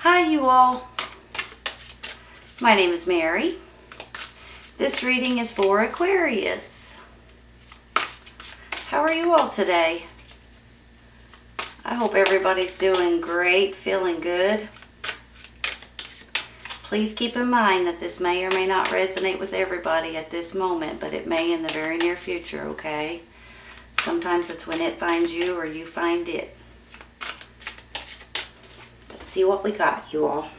Hi you all, my name is Mary. This reading is for Aquarius. How are you all today? I hope everybody's doing great, feeling good. Please keep in mind that this may or may not resonate with everybody at this moment, but it may in the very near future, okay? Sometimes it's when it finds you or you find it. Let's see what we got, you all.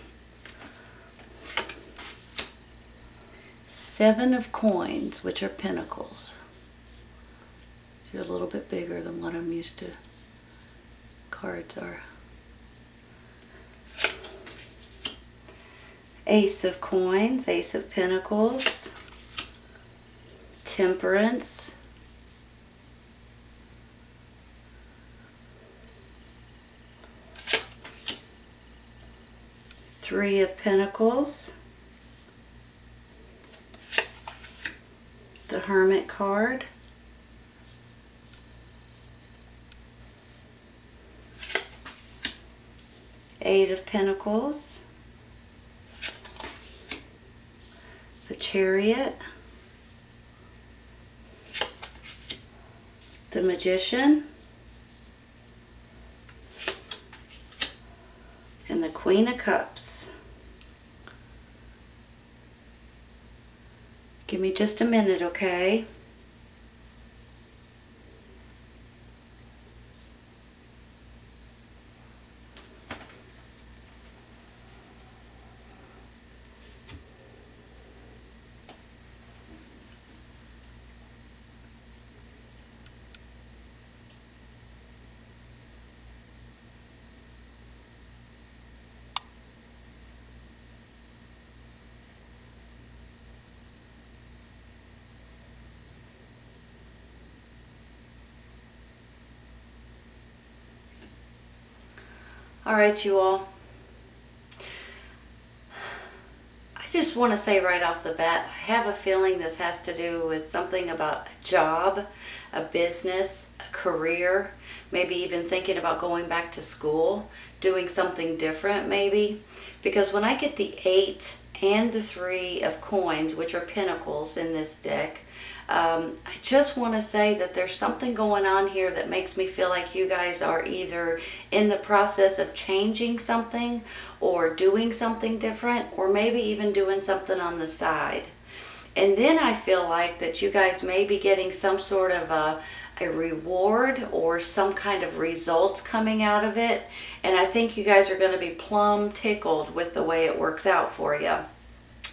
7 of coins, which are pentacles. They're a little bit bigger than what I'm used to. Cards are. Ace of coins, Ace of pentacles, Temperance, Three of pentacles, the Hermit card, Eight of pentacles, the Chariot, the Magician, and the Queen of Cups. Give me just a minute, okay? All right, you all. I just want to say right off the bat, I have a feeling this has to do with something about a job, a business, a career, maybe even thinking about going back to school, doing something different maybe. Because when I get the 8 and the 3 of coins, which are pentacles in this deck, I just want to say that there's something going on here that makes me feel like you guys are either in the process of changing something or doing something different, or maybe even doing something on the side. And then I feel like that you guys may be getting some sort of a reward or some kind of results coming out of it. And I think you guys are going to be plumb tickled with the way it works out for you.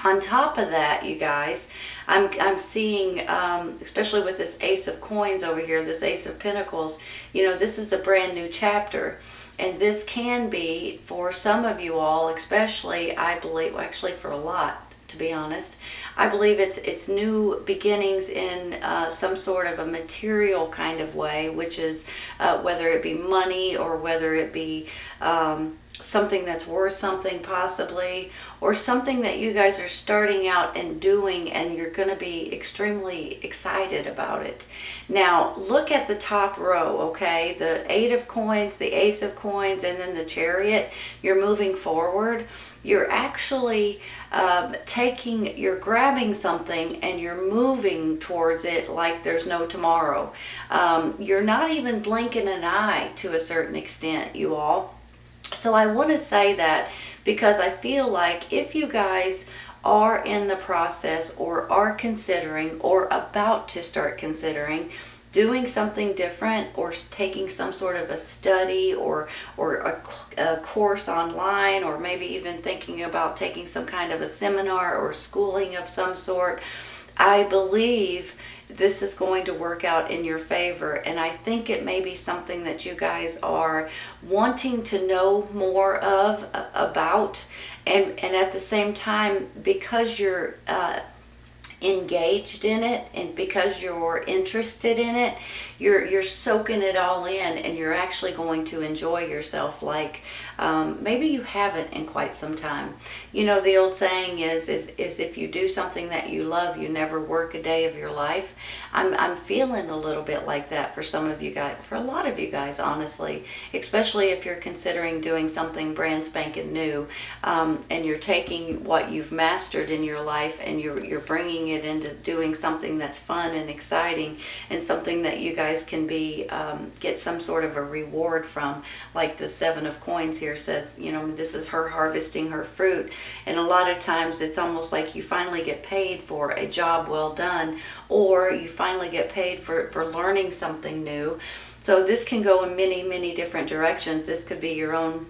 On top of that, you guys, I'm seeing, especially with this Ace of Coins over here, this Ace of Pentacles, you know, this is a brand new chapter. And this can be, for some of you all, especially, I believe, actually for a lot, to be honest, I believe it's new beginnings in some sort of a material kind of way, which is whether it be money or whether it be something that's worth something possibly, or something that you guys are starting out and doing and you're going to be extremely excited about it. Now look at the top row, okay? The 8 of coins, the Ace of coins, and then the Chariot. You're moving forward. You're actually you're grabbing something and you're moving towards it like there's no tomorrow. You're not even blinking an eye to a certain extent, you all. So I want to say that because I feel like if you guys are in the process or are considering or about to start considering doing something different or taking some sort of a study or a course online, or maybe even thinking about taking some kind of a seminar or schooling of some sort, I believe this is going to work out in your favor. And I think it may be something that you guys are wanting to know more about, and at the same time, because you're engaged in it, and because you're interested in it, you're soaking it all in, and you're actually going to enjoy yourself like maybe you haven't in quite some time. You know, the old saying is if you do something that you love, you never work a day of your life. I'm feeling a little bit like that for some of you guys, for a lot of you guys, honestly, especially if you're considering doing something brand spanking new, and you're taking what you've mastered in your life and you're bringing it into doing something that's fun and exciting, and something that you guys can be get some sort of a reward from. Like the Seven of Coins here says, you know, this is her harvesting her fruit, and a lot of times it's almost like you finally get paid for a job well done, or you finally get paid for learning something new. So this can go in many different directions. This could be your own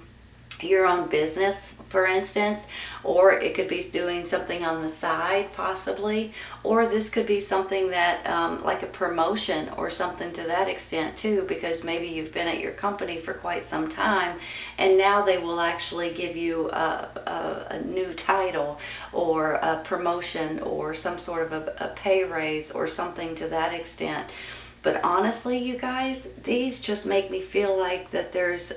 business, for instance, or it could be doing something on the side possibly, or this could be something that like a promotion or something to that extent too, because maybe you've been at your company for quite some time and now they will actually give you a new title or a promotion or some sort of a pay raise or something to that extent. But honestly, you guys, these just make me feel like that there's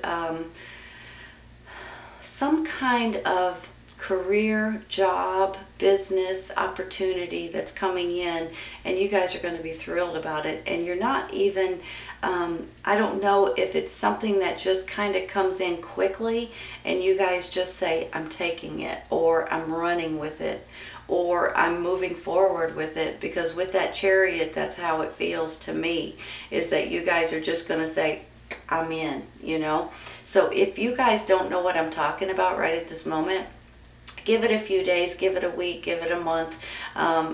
some kind of career, job, business opportunity that's coming in, and you guys are going to be thrilled about it. And you're not even, I don't know if it's something that just kind of comes in quickly and you guys just say, I'm taking it, or I'm running with it, or I'm moving forward with it. Because with that Chariot, that's how it feels to me, is that you guys are just going to say, I'm in, you know. So if you guys don't know what I'm talking about right at this moment, give it a few days, give it a week, give it a month,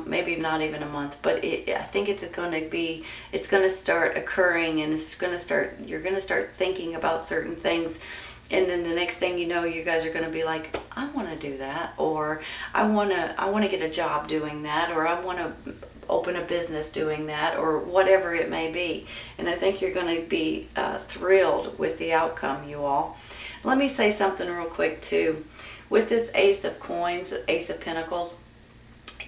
maybe not even a month, but I think it's going to start occurring, and you're going to start thinking about certain things. And then the next thing you know, you guys are going to be like, I want to do that, or I want to get a job doing that, or I want to open a business doing that, or whatever it may be. And I think you're going to be thrilled with the outcome, you all. Let me say something real quick too. With this Ace of Coins, Ace of Pentacles,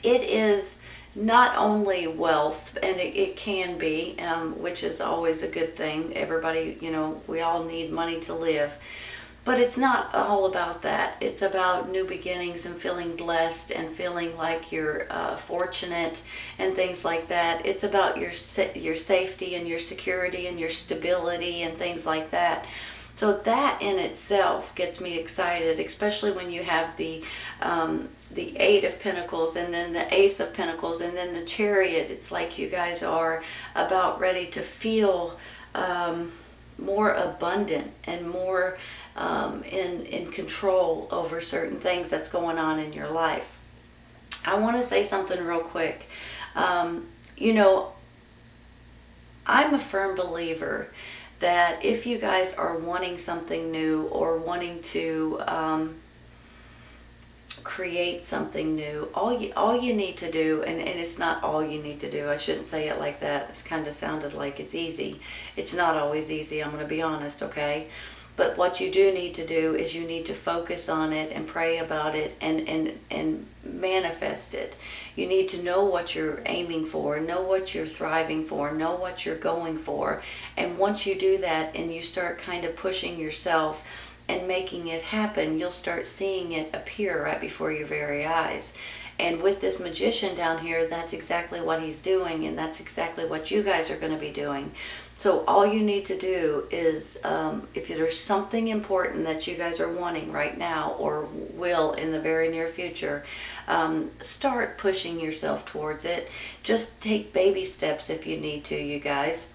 it is not only wealth, and it can be, which is always a good thing. Everybody, you know, we all need money to live. But it's not all about that. It's about new beginnings and feeling blessed and feeling like you're fortunate and things like that. It's about your safety and your security and your stability and things like that. So that in itself gets me excited, especially when you have the Eight of Pentacles and then the Ace of Pentacles and then the Chariot. It's like you guys are about ready to feel more abundant and more in control over certain things that's going on in your life. I want to say something real quick. You know, I'm a firm believer that if you guys are wanting something new or wanting to create something new, all you need to do, and it's not all you need to do, I shouldn't say it like that, it's kind of sounded like it's easy. It's not always easy, I'm going to be honest, okay? But what you do need to do is you need to focus on it and pray about it and manifest it. You need to know what you're aiming for, know what you're thriving for, know what you're going for. And once you do that and you start kind of pushing yourself and making it happen, you'll start seeing it appear right before your very eyes. And with this Magician down here, that's exactly what he's doing, and that's exactly what you guys are going to be doing. So all you need to do is, if there's something important that you guys are wanting right now or will in the very near future, start pushing yourself towards it. Just take baby steps if you need to, you guys.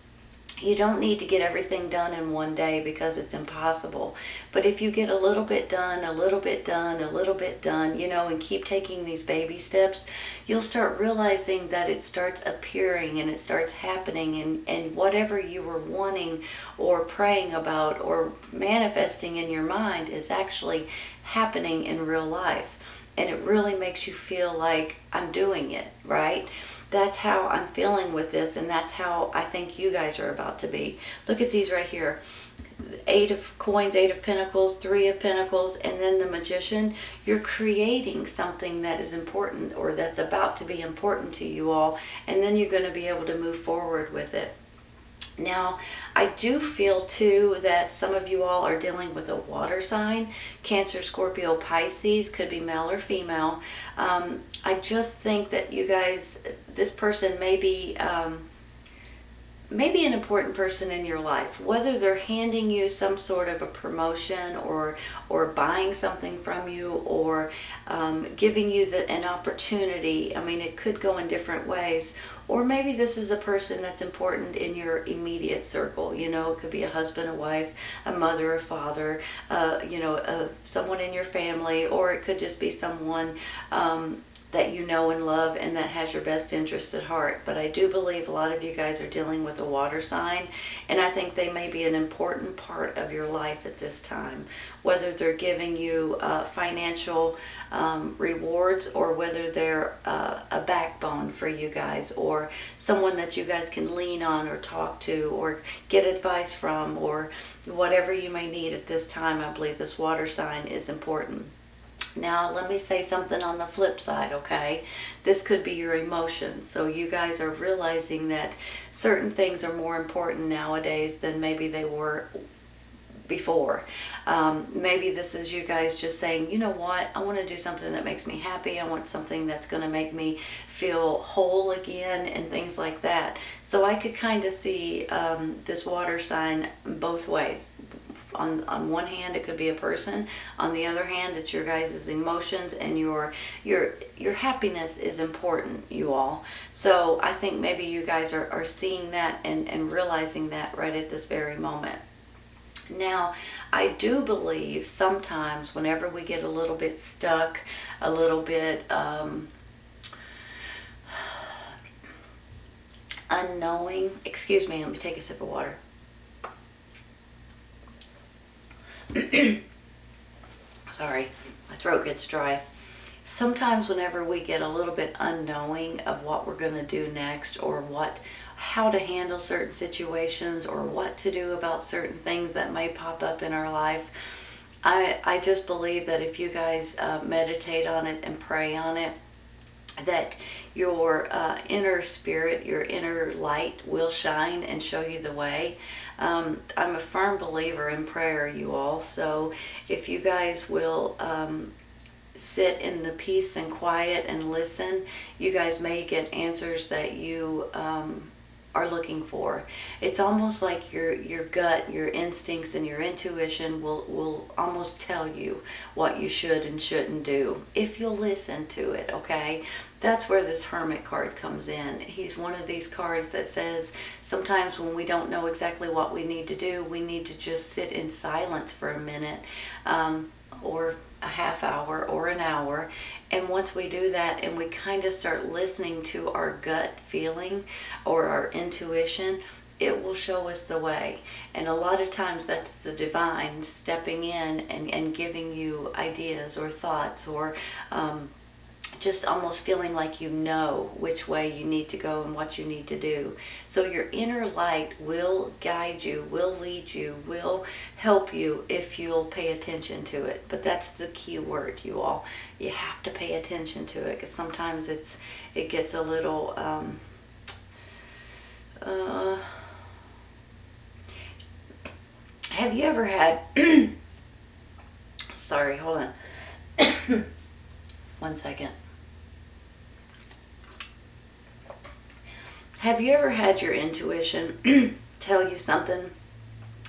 You don't need to get everything done in one day because it's impossible. But if you get a little bit done, a little bit done, a little bit done, you know, and keep taking these baby steps, you'll start realizing that it starts appearing and it starts happening, and whatever you were wanting or praying about or manifesting in your mind is actually happening in real life. And it really makes you feel like I'm doing it, right? That's how I'm feeling with this, and that's how I think you guys are about to be. Look at these right here. Eight of Coins, Eight of Pentacles, Three of Pentacles, and then the Magician. You're creating something that is important, or that's about to be important to you all, and then you're going to be able to move forward with it. Now, I do feel too that some of you all are dealing with a water sign. Cancer, Scorpio, Pisces, could be male or female. I just think that you guys, this person may be maybe an important person in your life, whether they're handing you some sort of a promotion, or buying something from you, or giving you an opportunity. I mean, it could go in different ways. Or maybe this is a person that's important in your immediate circle. You know, it could be a husband, a wife, a mother, a father, you know, someone in your family, or it could just be someone that you know and love and that has your best interest at heart. But I do believe a lot of you guys are dealing with a water sign, and I think they may be an important part of your life at this time, whether they're giving you financial rewards, or whether they're a backbone for you guys, or someone that you guys can lean on or talk to or get advice from, or whatever you may need at this time. I believe this water sign is important. Now, let me say something on the flip side, okay? This could be your emotions. So you guys are realizing that certain things are more important nowadays than maybe they were before. Maybe this is you guys just saying, you know what, I want to do something that makes me happy. I want something that's going to make me feel whole again, and things like that. So I could kind of see this water sign both ways. On one hand, it could be a person. On the other hand, it's your guys' emotions, and your happiness is important, you all. So I think maybe you guys are seeing that and realizing that right at this very moment. Now, I do believe sometimes whenever we get a little bit stuck, a little bit unknowing, excuse me, let me take a sip of water. Sorry, my throat gets dry. Sometimes whenever we get a little bit unknowing of what we're going to do next, or how to handle certain situations, or what to do about certain things that may pop up in our life, I just believe that if you guys meditate on it and pray on it, that your inner spirit, your inner light will shine and show you the way. I'm a firm believer in prayer, you all. So if you guys will sit in the peace and quiet and listen, you guys may get answers that you are looking for. It's almost like your gut, your instincts, and your intuition will almost tell you what you should and shouldn't do if you'll listen to it, okay? That's where this Hermit card comes in. He's one of these cards that says sometimes when we don't know exactly what we need to do, we need to just sit in silence for a minute, or a half hour or an hour. And once we do that and we kind of start listening to our gut feeling or our intuition, it will show us the way. And a lot of times that's the divine stepping in and giving you ideas or thoughts, or just almost feeling like you know which way you need to go and what you need to do. So your inner light will guide you, will lead you, will help you if you'll pay attention to it. But that's the key word, you all. You have to pay attention to it, because sometimes it gets a little have you ever had sorry, hold on. 1 second. Have you ever had your intuition tell you something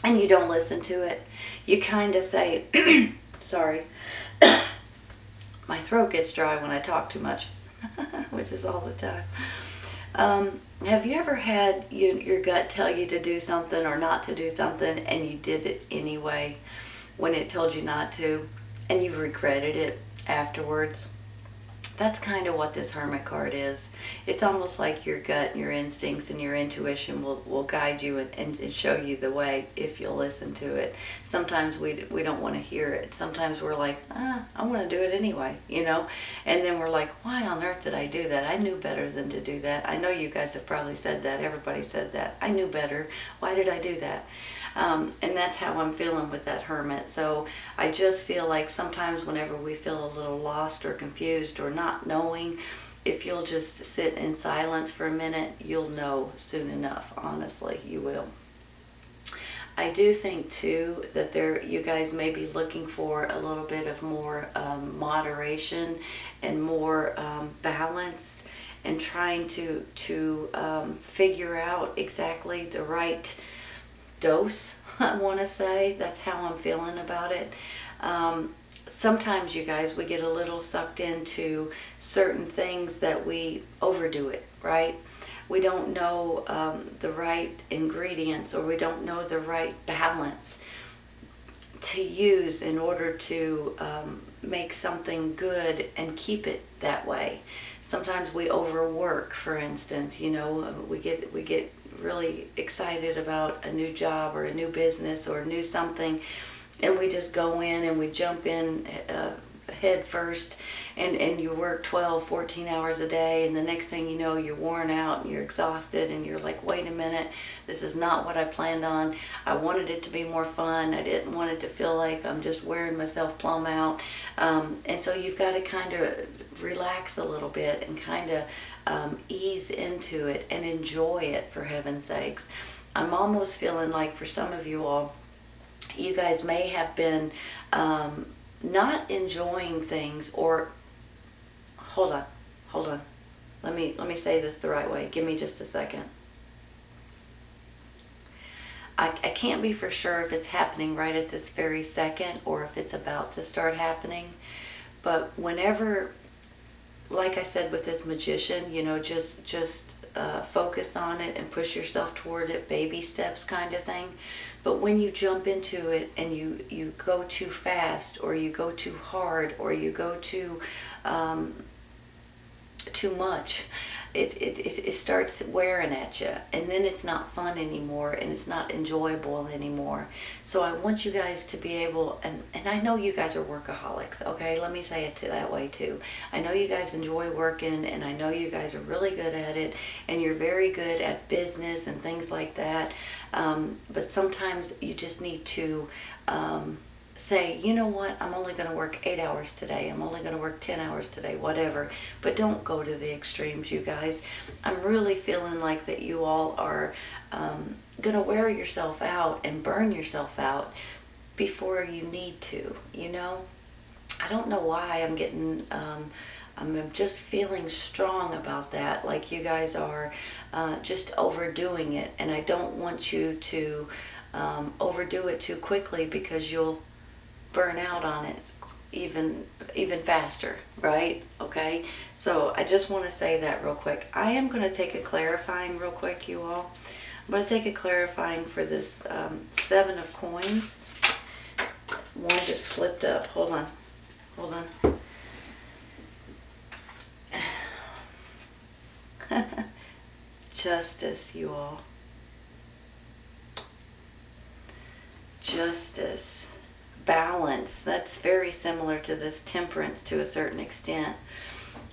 and you don't listen to it? You kind of say, sorry, my throat gets dry when I talk too much, which is all the time. Have you ever had your gut tell you to do something or not to do something, and you did it anyway when it told you not to, and you regretted it afterwards? That's kind of what this Hermit card is. It's almost like your gut, your instincts, and your intuition will guide you and show you the way if you'll listen to it. Sometimes we don't want to hear it. Sometimes we're like, I want to do it anyway, you know? And then we're like, why on earth did I do that? I knew better than to do that. I know you guys have probably said that. Everybody said that. I knew better. Why did I do that? And that's how I'm feeling with that Hermit. So I just feel like sometimes whenever we feel a little lost or confused or not knowing, if you'll just sit in silence for a minute, you'll know soon enough. Honestly, you will. I do think too that you guys may be looking for a little bit of more moderation and more balance, and trying to figure out exactly the right dose. I want to say that's how I'm feeling about it. Sometimes, you guys, we get a little sucked into certain things that we overdo it, right? We don't know the right ingredients, or we don't know the right balance to use in order to make something good and keep it that way. Sometimes we overwork, for instance. We get really excited about a new job or a new business or a new something, and we just go in and we jump in head first, and you work 12, 14 hours a day, and the next thing you know, you're worn out and you're exhausted, and you're like, wait a minute, this is not what I planned on. I wanted it to be more fun. I didn't want it to feel like I'm just wearing myself plumb out. And so you've got to kind of relax a little bit and kind of ease into it and enjoy it, for heaven's sakes. I'm almost feeling like for some of you all, you guys may have been not enjoying things, or hold on. Let me say this the right way. Give me just a second. I can't be for sure if it's happening right at this very second or if it's about to start happening. But whenever, like I said with this Magician, just focus on it and push yourself toward it, baby steps kind of thing. But when you jump into it and you go too fast, or you go too hard, or you go too much, it starts wearing at you, and then it's not fun anymore, and it's not enjoyable anymore. So I want you guys to be able, and I know you guys are workaholics, okay? Let me say it that way too. I know you guys enjoy working, and I know you guys are really good at it, and you're very good at business and things like that. But sometimes you just need to say, you know what, I'm only going to work 8 hours today. I'm only going to work 10 hours today, whatever. But don't go to the extremes, you guys. I'm really feeling like that you all are going to wear yourself out and burn yourself out before you need to, I don't know why I'm getting, I'm just feeling strong about that, like you guys are just overdoing it. And I don't want you to overdo it too quickly, because you'll burn out on it even faster, right? Okay, so I just want to say that real quick. I am going to take a clarifying real quick, you all. I'm going to take a clarifying for this 7 of coins. One just flipped up. Hold on. Justice, you all. Justice. Balance. That's very similar to this Temperance to a certain extent.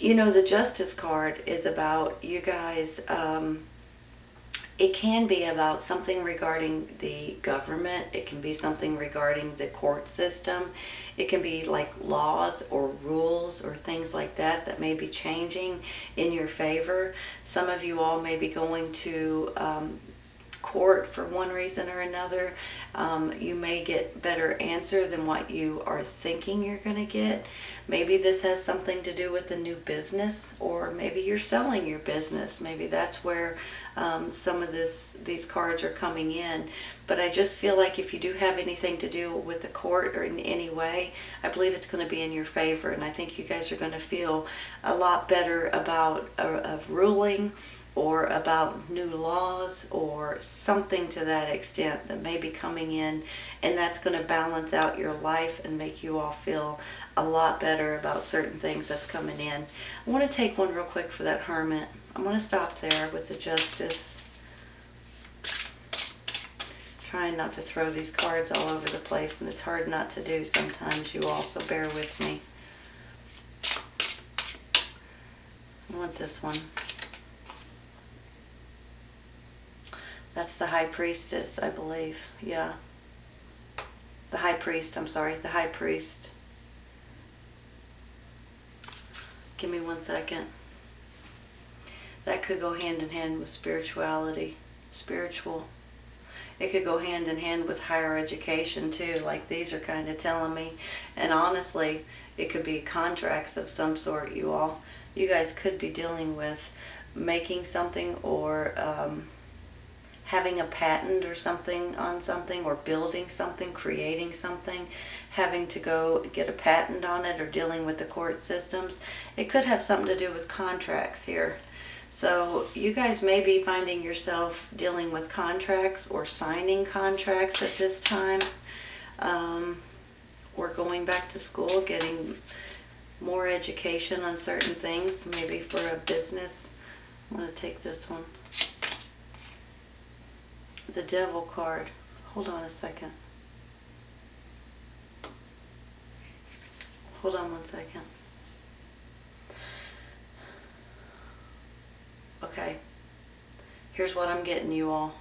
The Justice card is about you guys. It can be about something regarding the government. It can be something regarding the court system. It can be like laws or rules or things like that may be changing in your favor. Some of you all may be going to court for one reason or another. You may get better answer than what you are thinking you're going to get. Maybe this has something to do with a new business, or maybe you're selling your business. Maybe that's where some of these cards are coming in. But I just feel like if you do have anything to do with the court or in any way, I believe it's going to be in your favor. And I think you guys are going to feel a lot better about a ruling, or about new laws, or something to that extent that may be coming in, and that's going to balance out your life and make you all feel a lot better about certain things that's coming in. I want to take one real quick for that Hermit. I'm going to stop there with the Justice. Trying not to throw these cards all over the place, and it's hard not to do sometimes, you all, so bear with me. I want this one. That's That's the high priestess, I believe. Yeah. The high priest, I'm sorry. The high priest. Give me 1 second. That could go hand in hand with spirituality. Spiritual. It could go hand in hand with higher education too, like these are kind of telling me. And honestly, it could be contracts of some sort, you all. You guys could be dealing with making something or having a patent or something on something, or building something, creating something, having to go get a patent on it, or dealing with the court systems. It could have something to do with contracts here. So you guys may be finding yourself dealing with contracts or signing contracts at this time, or going back to school, getting more education on certain things, maybe for a business. I'm going to take this one. The Devil card. Hold on a second. Hold on 1 second. Okay. Here's what I'm getting, you all.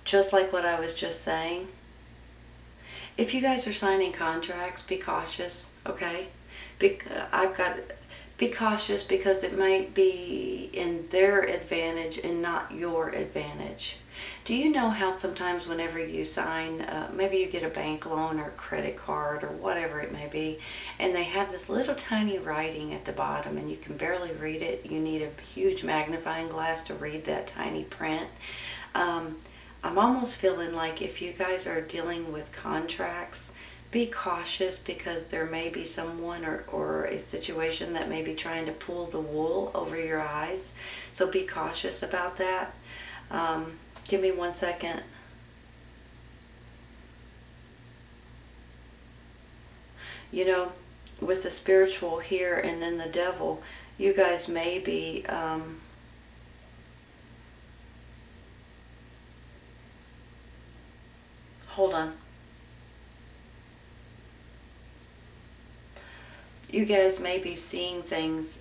Just like what I was just saying. If you guys are signing contracts, be cautious, okay? Be cautious because it might be in their advantage and not your advantage. Do you know how sometimes whenever you sign, maybe you get a bank loan or a credit card or whatever it may be, and they have this little tiny writing at the bottom and you can barely read it. You need a huge magnifying glass to read that tiny print. I'm almost feeling like if you guys are dealing with contracts, be cautious because there may be someone or a situation that may be trying to pull the wool over your eyes. So be cautious about that. Give me 1 second. You know, with the spiritual here and then the devil, you guys may be... hold on. You guys may be seeing things,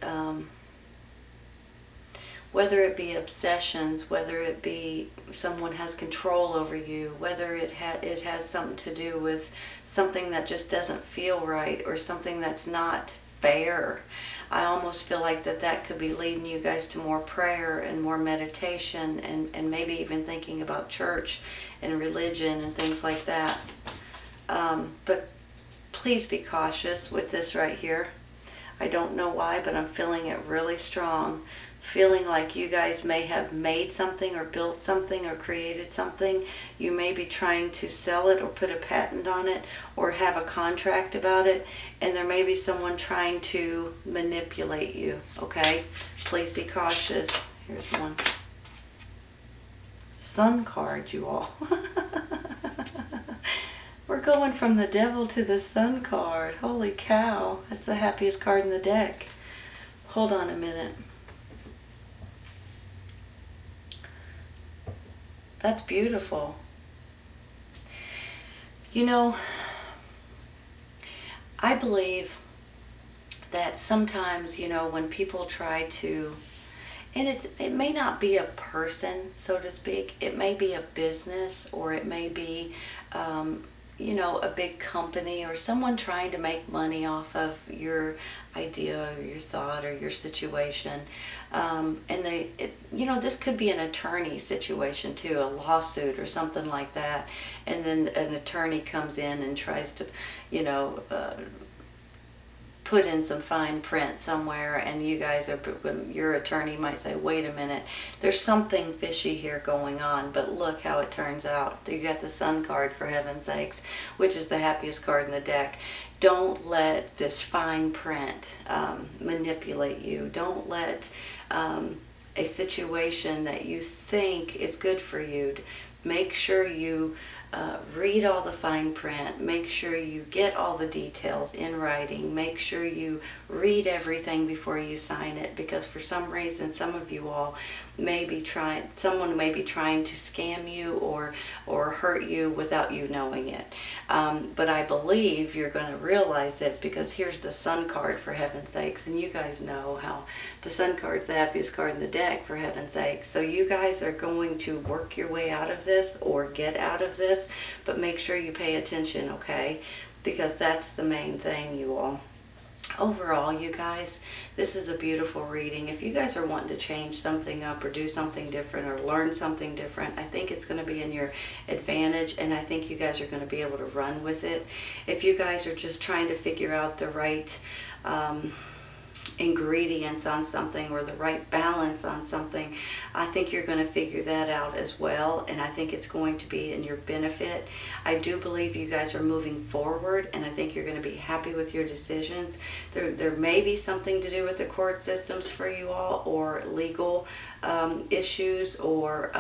whether it be obsessions, whether it be someone has control over you, whether it has something to do with something that just doesn't feel right or something that's not fair. I almost feel like that could be leading you guys to more prayer and more meditation and maybe even thinking about church and religion and things like that. But please be cautious with this right here. I don't know why, but I'm feeling it really strong. Feeling like you guys may have made something or built something or created something. You may be trying to sell it or put a patent on it or have a contract about it, and there may be someone trying to manipulate you, okay? Please be cautious. Here's one. Sun card, you all. We're going from the devil to the sun card. Holy cow. That's the happiest card in the deck. Hold on a minute. That's beautiful. You know, I believe that sometimes, you know, when people try to, and it may not be a person, so to speak. It may be a business, or it may be, you know, a big company or someone trying to make money off of your idea or your thought or your situation. And you know, this could be an attorney situation too, a lawsuit or something like that. And then an attorney comes in and tries to, you know, put in some fine print somewhere, and you guys are, your attorney might say, wait a minute, there's something fishy here going on, but look how it turns out. You got the sun card, for heaven's sakes, which is the happiest card in the deck. Don't let this fine print manipulate you. Don't let a situation that you think is good for you. Make sure you read all the fine print. Make sure you get all the details in writing. Make sure you read everything before you sign it, because for some reason some of you all someone may be trying to scam you or hurt you without you knowing it. But I believe you're going to realize it, because here's the Sun card, for heaven's sakes, and you guys know how the Sun card's the happiest card in the deck, for heaven's sakes. So you guys are going to work your way out of this or get out of this, but make sure you pay attention, okay? Because that's the main thing, you all. Overall, you guys, this is a beautiful reading. If you guys are wanting to change something up or do something different or learn something different, I think it's going to be in your advantage, and I think you guys are going to be able to run with it. If you guys are just trying to figure out the right ingredients on something or the right balance on something, I think you're going to figure that out as well, and I think it's going to be in your benefit. I do believe you guys are moving forward, and I think you're going to be happy with your decisions. There may be something to do with the court systems for you all, or legal issues, or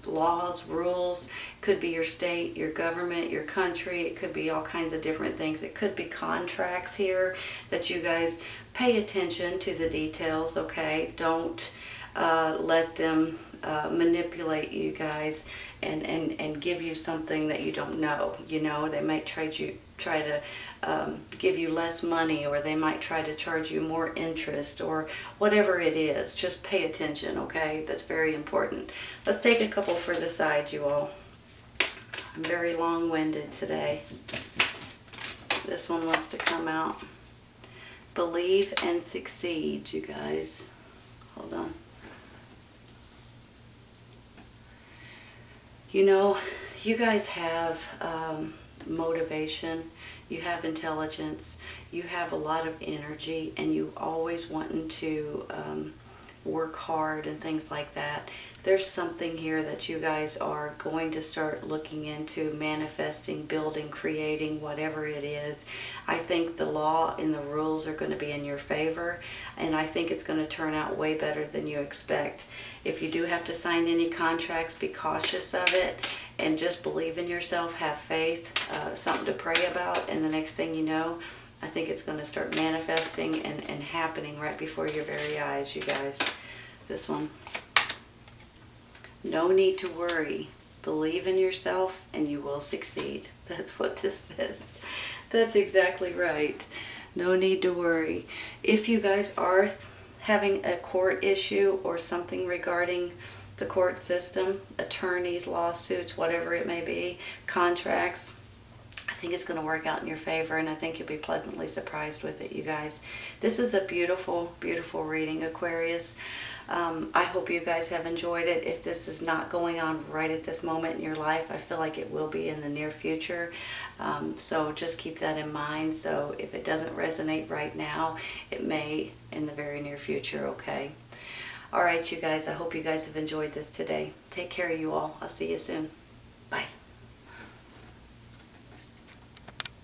laws, rules. Could be your state, your government, your country. It could be all kinds of different things. It could be contracts here that you guys pay attention to the details, okay? Don't let them manipulate you guys and give you something that you don't know. You know, they might try to give you less money, or they might try to charge you more interest, or whatever it is. Just pay attention, okay? That's very important. Let's take a couple for the side, you all. I'm very long-winded today. This one wants to come out. Believe and succeed, you guys. Hold on. You know, you guys have motivation, you have intelligence, you have a lot of energy, and you always wanting to work hard and things like that. There's something here that you guys are going to start looking into, manifesting, building, creating, whatever it is. I think the law and the rules are going to be in your favor, and I think it's going to turn out way better than you expect. If you do have to sign any contracts, be cautious of it, and just believe in yourself, have faith, something to pray about, and the next thing you know, I think it's going to start manifesting and happening right before your very eyes, you guys. This one. No need to worry. Believe in yourself and you will succeed. That's what this says. That's exactly right. No need to worry. If you guys are having a court issue or something regarding the court system, attorneys, lawsuits, whatever it may be, contracts, I think it's going to work out in your favor, and I think you'll be pleasantly surprised with it, you guys. This is a beautiful, beautiful reading, Aquarius. I hope you guys have enjoyed it. If this is not going on right at this moment in your life, I feel like it will be in the near future. So just keep that in mind. So if it doesn't resonate right now, it may in the very near future, okay? All right, you guys, I hope you guys have enjoyed this today. Take care, you all. I'll see you soon. Bye.